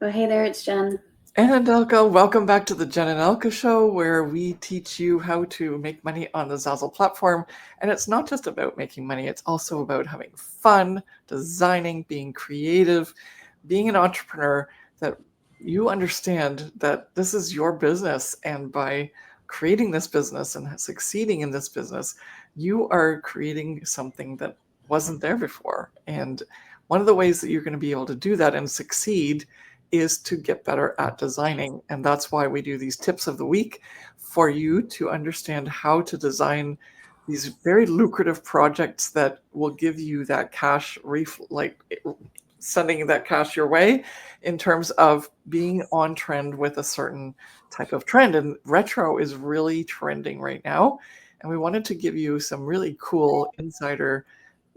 Oh, hey there, it's Jen. And Elke, welcome back to the Jen and Elke Show, where we teach you how to make money on the Zazzle platform. And it's not just about making money, it's also about having fun, designing, being creative, being an entrepreneur, that you understand that this is your business. And by creating this business and succeeding in this business, you are creating something that wasn't there before. And one of the ways that you're going to be able to do that and succeed is to get better at designing. And that's why we do these tips of the week for you to understand how to design these very lucrative projects that will give you that cash, sending that cash your way in terms of being on trend with a certain type of trend. And retro is really trending right now. And we wanted to give you some really cool insider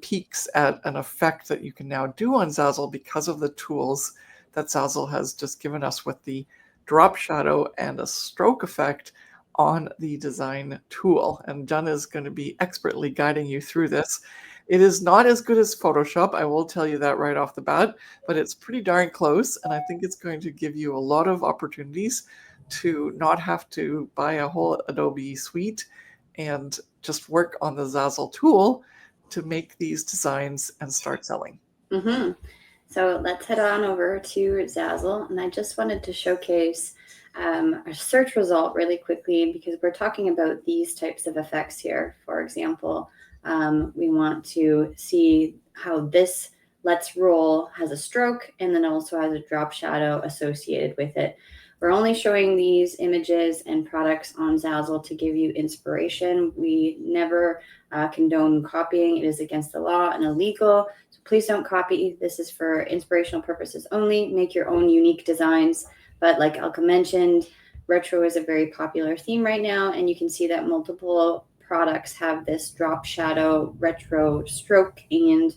peeks at an effect that you can now do on Zazzle because of the tools that Zazzle has just given us with the drop shadow and a stroke effect on the design tool. And Jen is going to be expertly guiding you through this. It is not as good as Photoshop, I will tell you that right off the bat, but it's pretty darn close. And I think it's going to give you a lot of opportunities to not have to buy a whole Adobe suite and just work on the Zazzle tool to make these designs and start selling. Mm-hmm. So let's head on over to Zazzle, and I just wanted to showcase a search result really quickly because we're talking about these types of effects here. For example, we want to see how this Let's Roll has a stroke and then also has a drop shadow associated with it. We're only showing these images and products on Zazzle to give you inspiration. We never condone copying. It is against the law and illegal. So please don't copy. This is for inspirational purposes only. Make your own unique designs. But like Elke mentioned, retro is a very popular theme right now, and you can see that multiple products have this drop shadow, retro stroke, and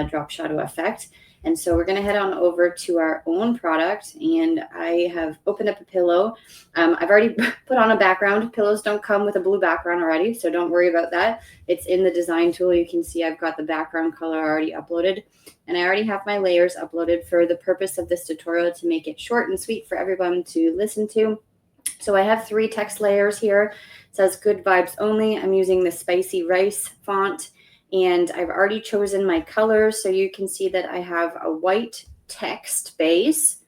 drop shadow effect. And so we're going to head on over to our own product, and I have opened up a pillow. I've already put on a background. Pillows don't come with a blue background already, so don't worry about that. It's in the design tool. You can see I've got the background color already uploaded, and I already have my layers uploaded for the purpose of this tutorial to make it short and sweet for everyone to listen to. So I have 3 text layers here. It says good vibes only. I'm using the spicy rice font, and I've already chosen my colors. So you can see that I have a white text base,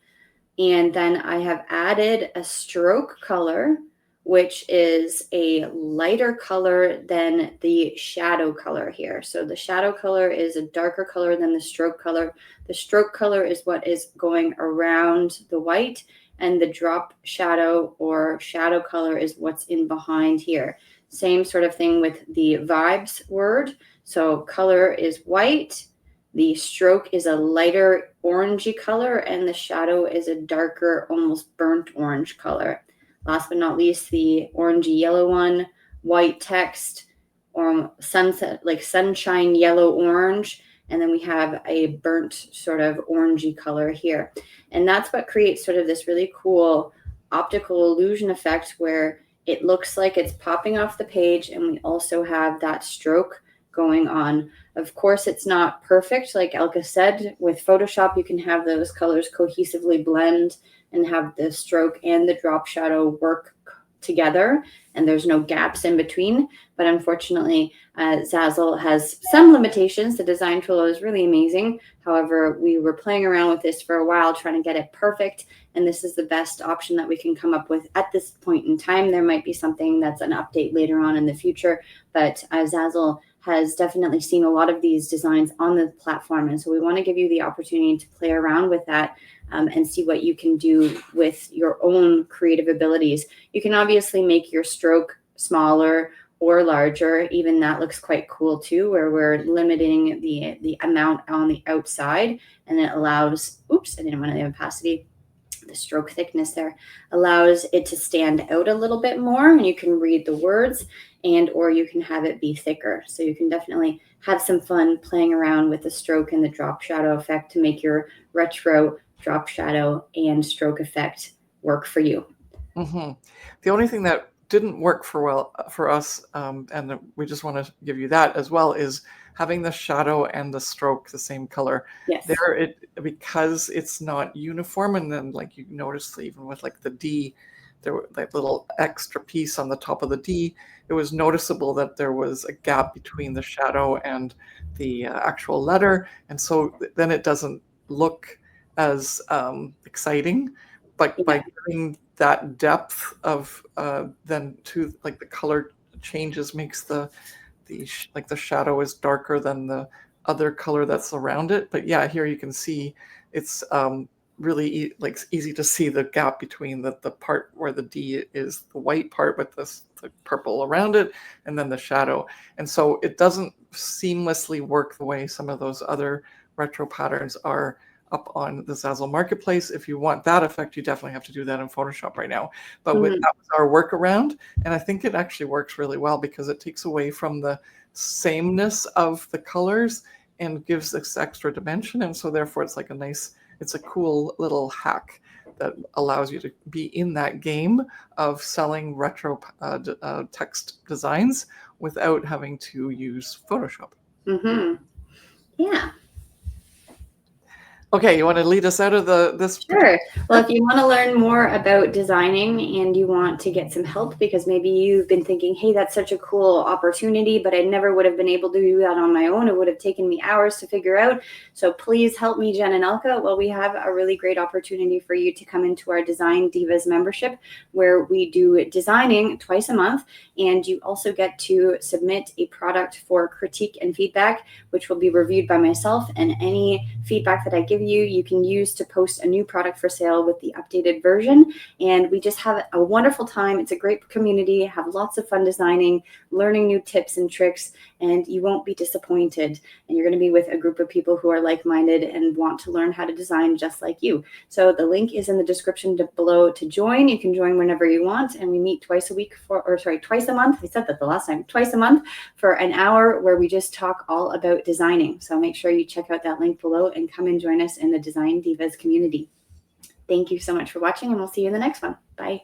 and then I have added a stroke color, which is a lighter color than the shadow color here. So the shadow color is a darker color than the stroke color. The stroke color is what is going around the white, and the drop shadow or shadow color is what's in behind here. Same sort of thing with the vibes word. So color is white, the stroke is a lighter orangey color, and the shadow is a darker, almost burnt orange color. Last but not least, the orangey yellow one, white text, or sunset, like sunshine yellow orange, and then we have a burnt sort of orangey color here. And that's what creates sort of this really cool optical illusion effect where it looks like it's popping off the page, and we also have that stroke going on. Of course, it's not perfect. Like Elke said, with Photoshop, you can have those colors cohesively blend and have the stroke and the drop shadow work together, and there's no gaps in between. But unfortunately, Zazzle has some limitations. The design tool is really amazing. However, we were playing around with this for a while, trying to get it perfect, and this is the best option that we can come up with at this point in time. There might be something that's an update later on in the future, but Zazzle has definitely seen a lot of these designs on the platform. And so we want to give you the opportunity to play around with that and see what you can do with your own creative abilities. You can obviously make your stroke smaller or larger. Even that looks quite cool too, where we're limiting the amount on the outside, and it allows, oops, I didn't want the opacity, the stroke thickness there allows it to stand out a little bit more, and you can read the words, and or you can have it be thicker. So you can definitely have some fun playing around with the stroke and the drop shadow effect to make your retro drop shadow and stroke effect work for you. Mm-hmm. The only thing that didn't work for us, and we just want to give you that as well, is having the shadow and the stroke the same color. Yes. There, because it's not uniform, and then like you notice even with like the D, there were that little extra piece on the top of the D, it was noticeable that there was a gap between the shadow and the actual letter, and so then it doesn't look as exciting. But by giving that depth of then to like the color changes makes like the shadow is darker than the other color that's around it. But yeah, here you can see it's really like easy to see the gap between the part where the D is the white part with the purple around it, and then the shadow. And so it doesn't seamlessly work the way some of those other retro patterns are up on the Zazzle marketplace. If you want that effect, you definitely have to do that in Photoshop right now. But that was our workaround, and I think it actually works really well because it takes away from the sameness of the colors and gives this extra dimension. And so therefore it's like it's a cool little hack that allows you to be in that game of selling retro text designs without having to use Photoshop. Yeah. Okay, you want to lead us out of this? Sure. Well, if you want to learn more about designing and you want to get some help because maybe you've been thinking, hey, that's such a cool opportunity, but I never would have been able to do that on my own. It would have taken me hours to figure out. So please help me, Jen and Elke. Well, we have a really great opportunity for you to come into our Design Divas membership where we do designing twice a month. And you also get to submit a product for critique and feedback, which will be reviewed by myself. And any feedback that I give you, you can use to post a new product for sale with the updated version. And we just have a wonderful time. It's a great community, have lots of fun designing, learning new tips and tricks, and you won't be disappointed. And you're going to be with a group of people who are like-minded and want to learn how to design just like you. So the link is in the description below to join. You can join whenever you want. And we meet twice a month. I said that the last time, twice a month for an hour where we just talk all about designing. So make sure you check out that link below and come and join us in the Design Divas community. Thank you so much for watching, and we'll see you in the next one. Bye.